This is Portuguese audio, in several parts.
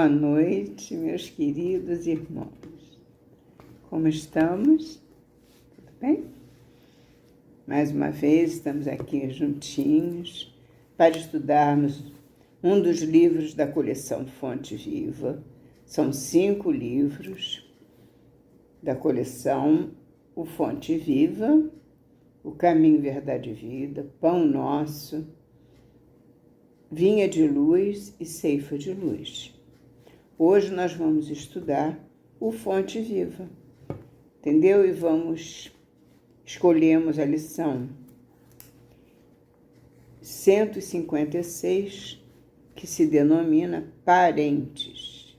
Boa noite, meus queridos irmãos. Como estamos? Tudo bem? Mais uma vez estamos aqui juntinhos para estudarmos um dos livros da coleção Fonte Viva. São 5 livros da coleção O Fonte Viva, O Caminho, Verdade e Vida, Pão Nosso, Vinha de Luz e Ceifa de Luz. Hoje nós vamos estudar o Fonte Viva, entendeu? E escolhemos a lição 156, que se denomina Parentes.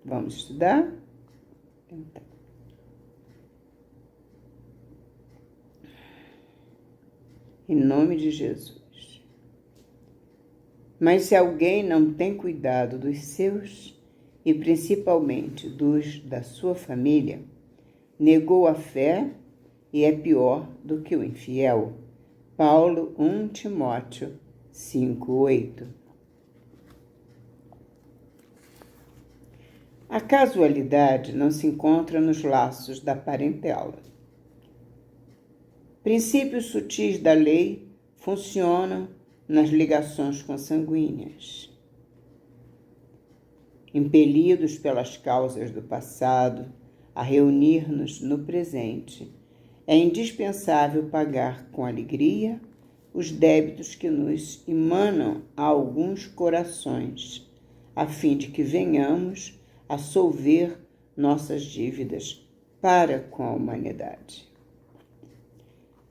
Vamos estudar? Então. Em nome de Jesus. Mas se alguém não tem cuidado dos seus, e principalmente dos da sua família, negou a fé e é pior do que o infiel. Paulo 1 Timóteo 5:8. A casualidade não se encontra nos laços da parentela. Princípios sutis da lei funcionam nas ligações consanguíneas. Impelidos pelas causas do passado a reunir-nos no presente, é indispensável pagar com alegria os débitos que nos emanam a alguns corações, a fim de que venhamos a solver nossas dívidas para com a humanidade.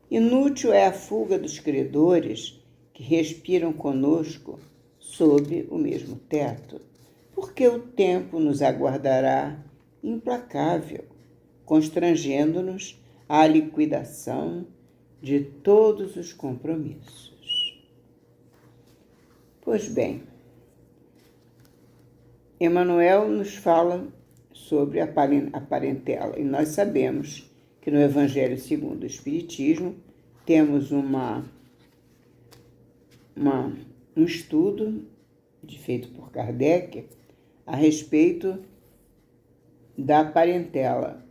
Inútil é a fuga dos credores que respiram conosco sob o mesmo teto, porque o tempo nos aguardará implacável, constrangendo-nos à liquidação de todos os compromissos. Pois bem, Emmanuel nos fala sobre a parentela, e nós sabemos que no Evangelho segundo o Espiritismo temos um estudo feito por Kardec a respeito da parentela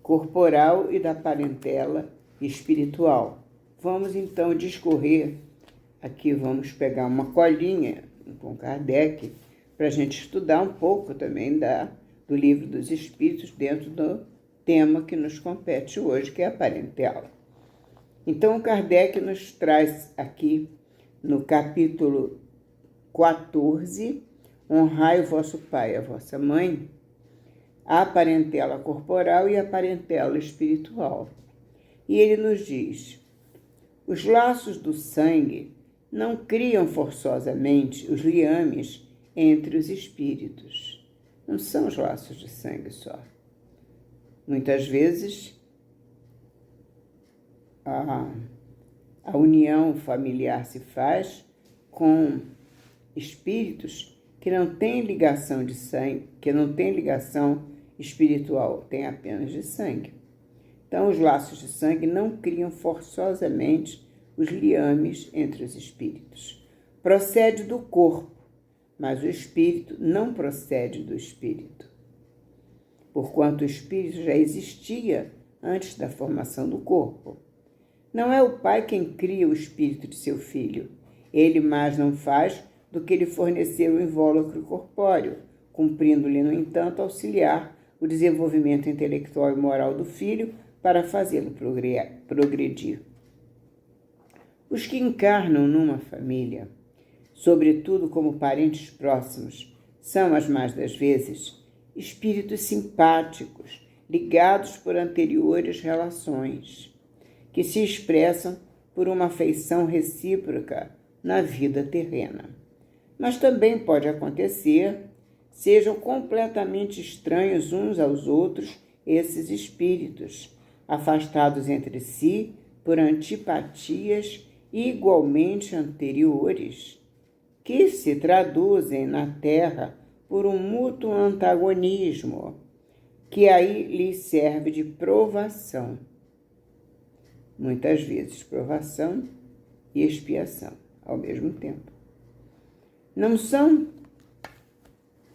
corporal e da parentela espiritual. Vamos então discorrer, aqui vamos pegar uma colinha com Kardec para a gente estudar um pouco também do Livro dos Espíritos dentro do tema que nos compete hoje, que é a parentela. Então Kardec nos traz aqui no capítulo 14, honrai o vosso pai e a vossa mãe, a parentela corporal e a parentela espiritual. E ele nos diz: os laços do sangue não criam forçosamente os liames entre os espíritos. Não são os laços de sangue só. Muitas vezes, a união familiar se faz com espíritos que não têm ligação de sangue, que não têm ligação espiritual, têm apenas de sangue. Então, os laços de sangue não criam forçosamente os liames entre os espíritos. Procede do corpo, mas o espírito não procede do espírito, porquanto o espírito já existia antes da formação do corpo. Não é o pai quem cria o espírito de seu filho. Ele mais não faz do que lhe fornecer o invólucro corpóreo, cumprindo-lhe, no entanto, auxiliar o desenvolvimento intelectual e moral do filho para fazê-lo progredir. Os que encarnam numa família, sobretudo como parentes próximos, são, as mais das vezes, espíritos simpáticos, ligados por anteriores relações, que se expressam por uma afeição recíproca na vida terrena. Mas também pode acontecer, sejam completamente estranhos uns aos outros esses espíritos, afastados entre si por antipatias igualmente anteriores, que se traduzem na terra por um mútuo antagonismo, que aí lhes serve de provação. Muitas vezes provação e expiação ao mesmo tempo. Não são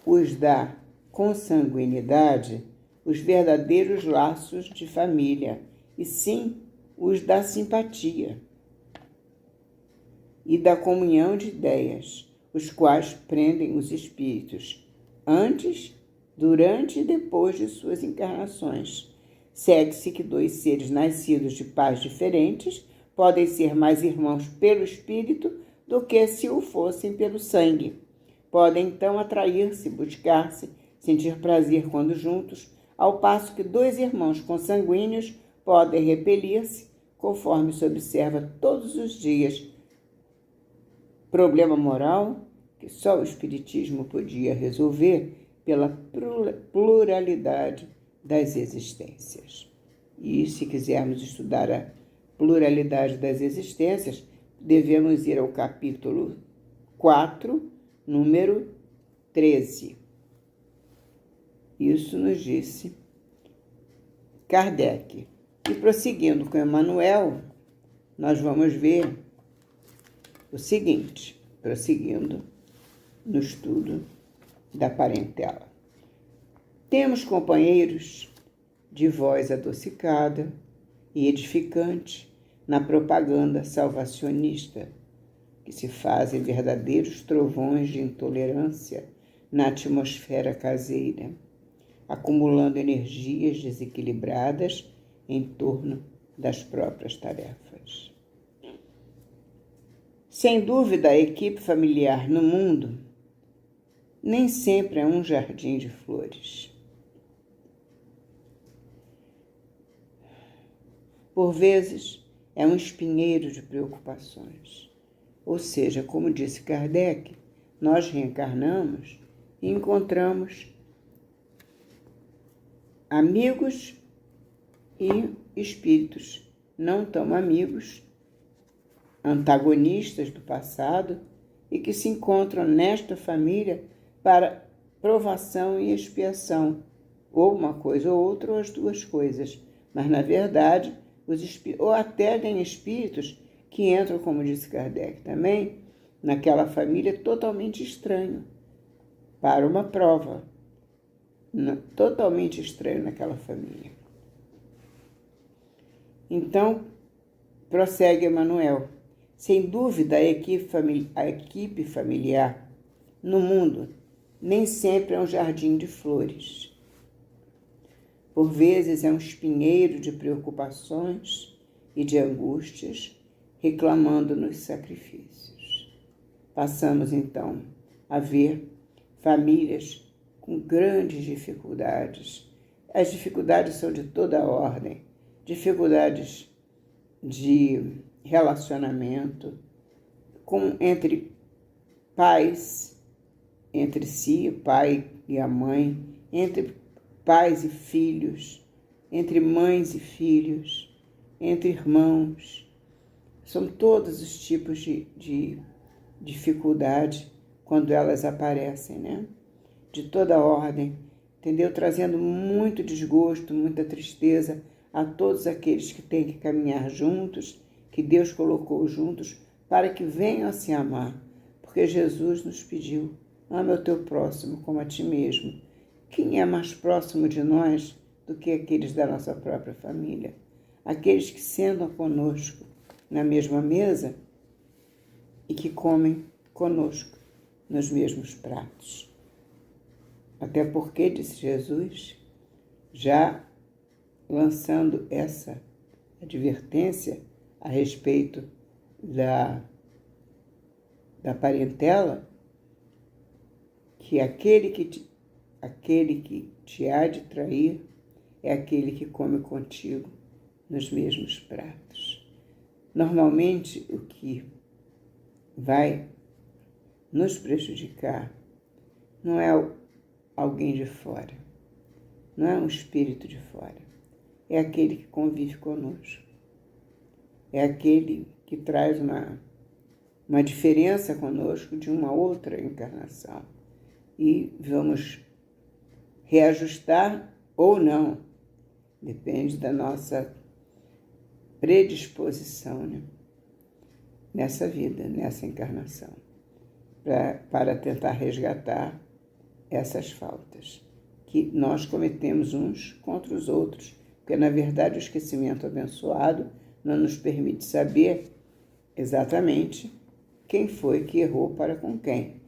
os da consanguinidade, os verdadeiros laços de família, e sim os da simpatia e da comunhão de ideias, os quais prendem os espíritos antes, durante e depois de suas encarnações. Segue-se que dois seres nascidos de pais diferentes podem ser mais irmãos pelo espírito do que se o fossem pelo sangue. Podem então atrair-se, buscar-se, sentir prazer quando juntos, ao passo que dois irmãos consanguíneos podem repelir-se, conforme se observa todos os dias. Problema moral que só o Espiritismo podia resolver pela pluralidade das existências. E se quisermos estudar a pluralidade das existências, devemos ir ao capítulo 4, número 13. Isso nos disse Kardec. E prosseguindo com Emmanuel, nós vamos ver o seguinte, prosseguindo no estudo da parentela. Temos companheiros de voz adocicada e edificante na propaganda salvacionista, que se fazem verdadeiros trovões de intolerância na atmosfera caseira, acumulando energias desequilibradas em torno das próprias tarefas. Sem dúvida, a equipe familiar no mundo nem sempre é um jardim de flores. Por vezes, é um espinheiro de preocupações. Ou seja, como disse Kardec, nós reencarnamos e encontramos amigos e espíritos não tão amigos, antagonistas do passado e que se encontram nesta família para provação e expiação, ou uma coisa ou outra, ou as duas coisas. Mas, na verdade, ou até tem espíritos que entram, como disse Kardec também, naquela família totalmente estranho, para uma prova, totalmente estranho naquela família. Então, prossegue Emmanuel. Sem dúvida, a equipe familiar no mundo nem sempre é um jardim de flores. Por vezes é um espinheiro de preocupações e de angústias, reclamando-nos sacrifícios. Passamos, então, a ver famílias com grandes dificuldades. As dificuldades são de toda ordem, dificuldades de relacionamento entre pais, entre si, o pai e a mãe, entre pais e filhos, entre mães e filhos, entre irmãos. São todos os tipos de dificuldade quando elas aparecem, né? De toda ordem, entendeu? Trazendo muito desgosto, muita tristeza a todos aqueles que têm que caminhar juntos, que Deus colocou juntos, para que venham a se amar. Porque Jesus nos pediu, ama o teu próximo como a ti mesmo. Quem é mais próximo de nós do que aqueles da nossa própria família? Aqueles que sentam conosco na mesma mesa e que comem conosco nos mesmos pratos. Até porque, disse Jesus, já lançando essa advertência a respeito da parentela, que aquele que te há de trair é aquele que come contigo nos mesmos pratos. Normalmente, o que vai nos prejudicar não é alguém de fora, não é um espírito de fora, é aquele que convive conosco, é aquele que traz uma diferença conosco de uma outra encarnação. E vamos reajustar ou não, depende da nossa predisposição, né? Nessa vida, nessa encarnação, para tentar resgatar essas faltas que nós cometemos uns contra os outros, porque, na verdade, o esquecimento abençoado não nos permite saber exatamente quem foi que errou para com quem.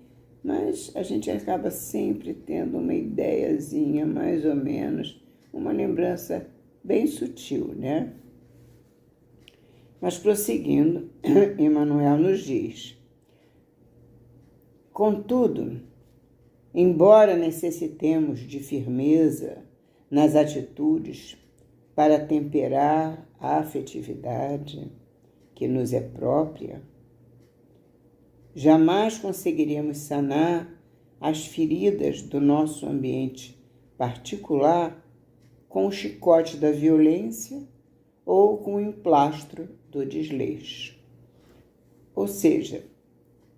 Mas a gente acaba sempre tendo uma ideiazinha, mais ou menos, uma lembrança bem sutil, né? Mas prosseguindo, Emmanuel nos diz: contudo, embora necessitemos de firmeza nas atitudes para temperar a afetividade que nos é própria, jamais conseguiremos sanar as feridas do nosso ambiente particular com o chicote da violência ou com o emplastro do desleixo. Ou seja,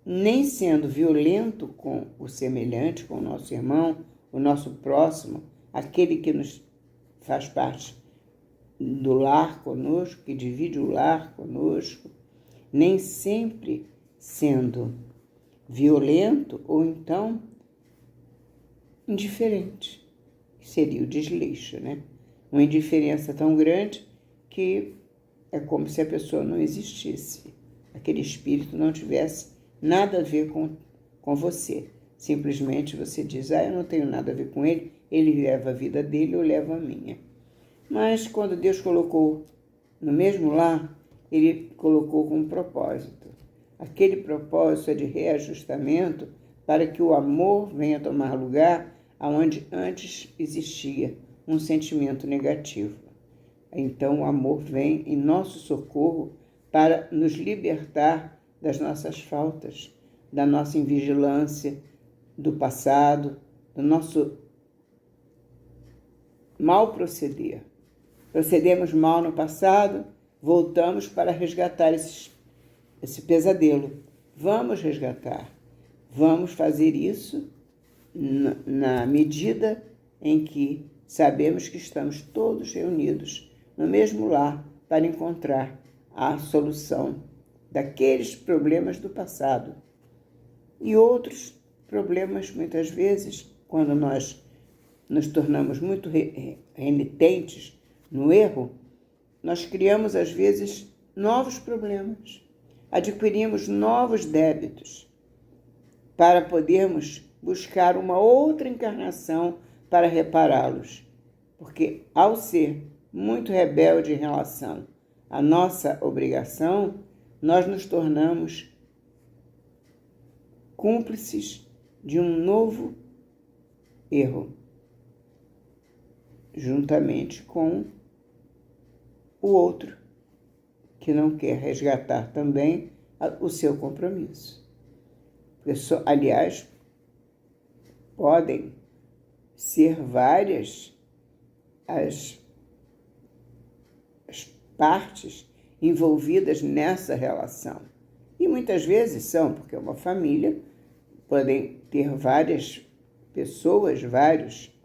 nem sendo violento com o semelhante, com o nosso irmão, o nosso próximo, aquele que nos faz parte do lar conosco, que divide o lar conosco, nem sempre sendo violento ou então indiferente, que seria o desleixo, né? Uma indiferença tão grande que é como se a pessoa não existisse, aquele espírito não tivesse nada a ver com você. Simplesmente você diz, eu não tenho nada a ver com ele, ele leva a vida dele, eu levo a minha. Mas quando Deus colocou no mesmo lar, ele colocou com um propósito. Aquele propósito é de reajustamento para que o amor venha tomar lugar onde antes existia um sentimento negativo. Então o amor vem em nosso socorro para nos libertar das nossas faltas, da nossa invigilância, do passado, do nosso mal proceder. Procedemos mal no passado, voltamos para resgatar esse pesadelo. Vamos resgatar. Vamos fazer isso na medida em que sabemos que estamos todos reunidos no mesmo lar para encontrar a solução daqueles problemas do passado. E outros problemas, muitas vezes, quando nós nos tornamos muito renitentes no erro, nós criamos, às vezes, novos problemas, adquirimos novos débitos para podermos buscar uma outra encarnação para repará-los. Porque, ao ser muito rebelde em relação à nossa obrigação, nós nos tornamos cúmplices de um novo erro, juntamente com o outro, que não quer resgatar também o seu compromisso. Aliás, podem ser várias as partes envolvidas nessa relação. E muitas vezes são, porque uma família podem ter várias pessoas, vários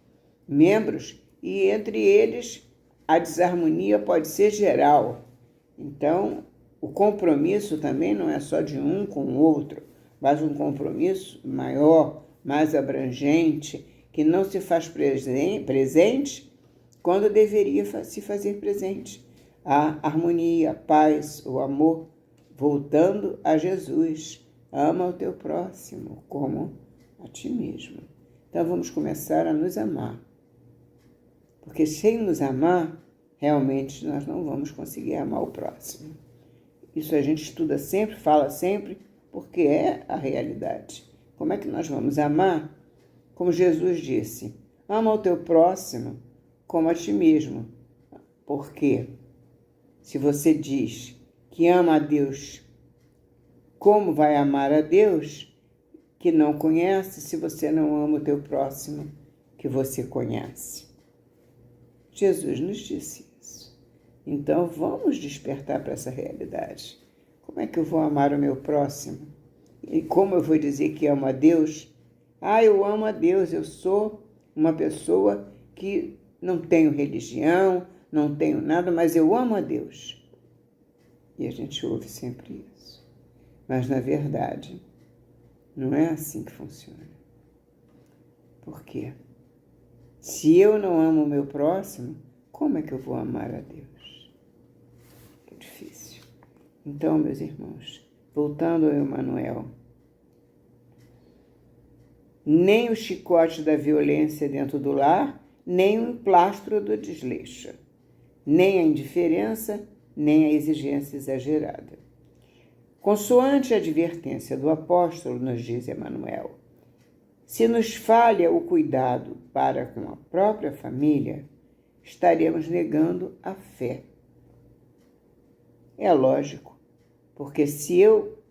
membros, e entre eles a desarmonia pode ser geral. Então, o compromisso também não é só de um com o outro, mas um compromisso maior, mais abrangente, que não se faz presente quando deveria se fazer presente. A harmonia, a paz, o amor, voltando a Jesus. Ama o teu próximo como a ti mesmo. Então vamos começar a nos amar. Porque sem nos amar, realmente nós não vamos conseguir amar o próximo. Isso a gente estuda sempre, fala sempre, porque é a realidade. Como é que nós vamos amar? Como Jesus disse, ama o teu próximo como a ti mesmo. Porque se você diz que ama a Deus, como vai amar a Deus que não conhece se você não ama o teu próximo que você conhece? Jesus nos disse isso. Então vamos despertar para essa realidade. Como é que eu vou amar o meu próximo? E como eu vou dizer que amo a Deus? Eu amo a Deus, eu sou uma pessoa que não tenho religião, não tenho nada, mas eu amo a Deus. E a gente ouve sempre isso. Mas, na verdade, não é assim que funciona. Por quê? Se eu não amo o meu próximo, como é que eu vou amar a Deus? É difícil. Então, meus irmãos, voltando ao Emmanuel, nem o chicote da violência dentro do lar, nem o emplastro do desleixo, nem a indiferença, nem a exigência exagerada. Consoante a advertência do apóstolo, nos diz Emmanuel, se nos falha o cuidado para com a própria família, estaremos negando a fé. É lógico, porque se eu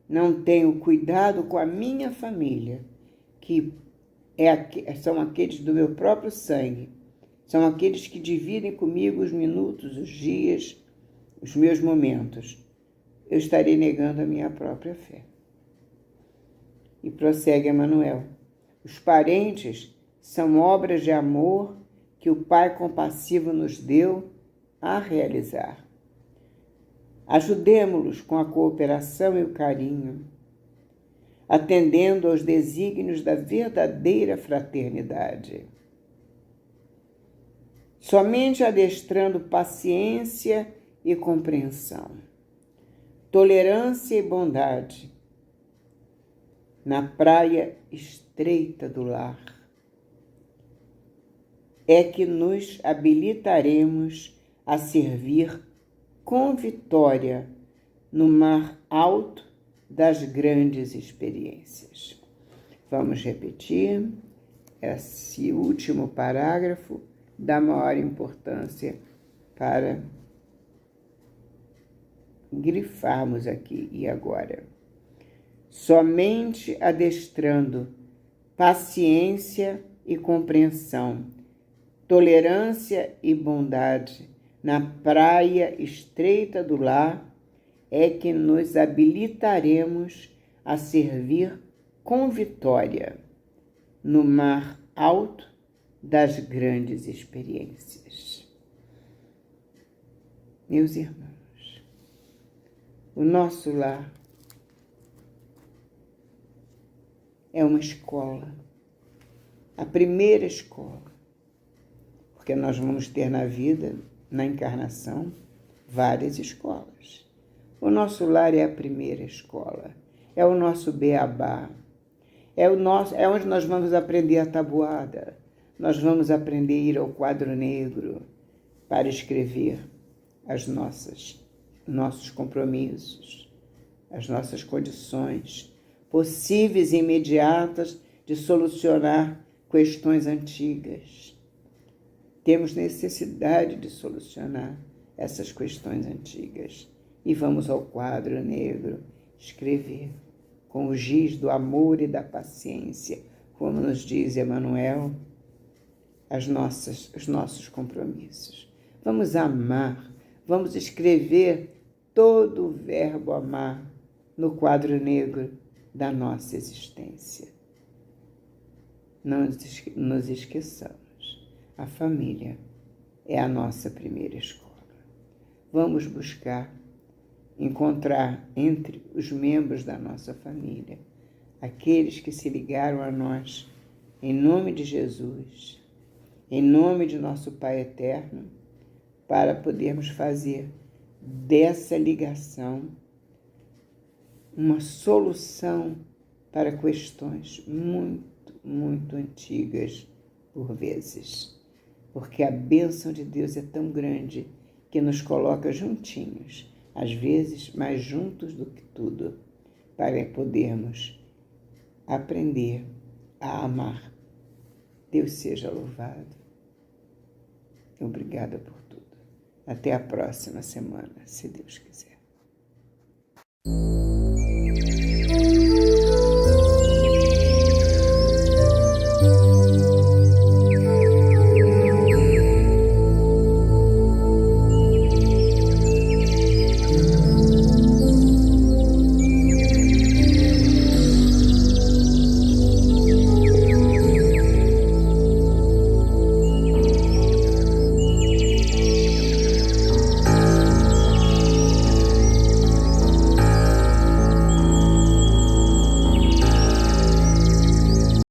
não tenho cuidado com a minha família, que são aqueles do meu próprio sangue, são aqueles que dividem comigo os minutos, os dias, os meus momentos, eu estarei negando a minha própria fé. E prossegue Emmanuel, os parentes são obras de amor que o Pai compassivo nos deu a realizar. Ajudemo-los com a cooperação e o carinho, atendendo aos desígnios da verdadeira fraternidade. Somente adestrando paciência e compreensão, tolerância e bondade, na praia estreita do lar, é que nos habilitaremos a servir com vitória no mar alto das grandes experiências. Vamos repetir esse último parágrafo da maior importância para grifarmos aqui e agora. Somente adestrando paciência e compreensão, tolerância e bondade na praia estreita do lar é que nos habilitaremos a servir com vitória no mar alto das grandes experiências. Meus irmãos, o nosso lar é uma escola, a primeira escola, porque nós vamos ter na vida, na encarnação, várias escolas. O nosso lar é a primeira escola, é o nosso beabá, é onde nós vamos aprender a tabuada, nós vamos aprender a ir ao quadro negro para escrever nossos compromissos, as nossas condições possíveis e imediatas de solucionar questões antigas. Temos necessidade de solucionar essas questões antigas e vamos ao quadro negro escrever com o giz do amor e da paciência, como nos diz Emmanuel, os nossos compromissos. Vamos amar, vamos escrever todo o verbo amar no quadro negro da nossa existência. Não nos esqueçamos, a família é a nossa primeira escola. Vamos buscar encontrar entre os membros da nossa família aqueles que se ligaram a nós em nome de Jesus, em nome de nosso Pai Eterno, para podermos fazer dessa ligação uma solução para questões muito, muito antigas, por vezes. Porque a bênção de Deus é tão grande que nos coloca juntinhos, às vezes mais juntos do que tudo, para podermos aprender a amar. Deus seja louvado. Obrigada por tudo. Até a próxima semana, se Deus quiser.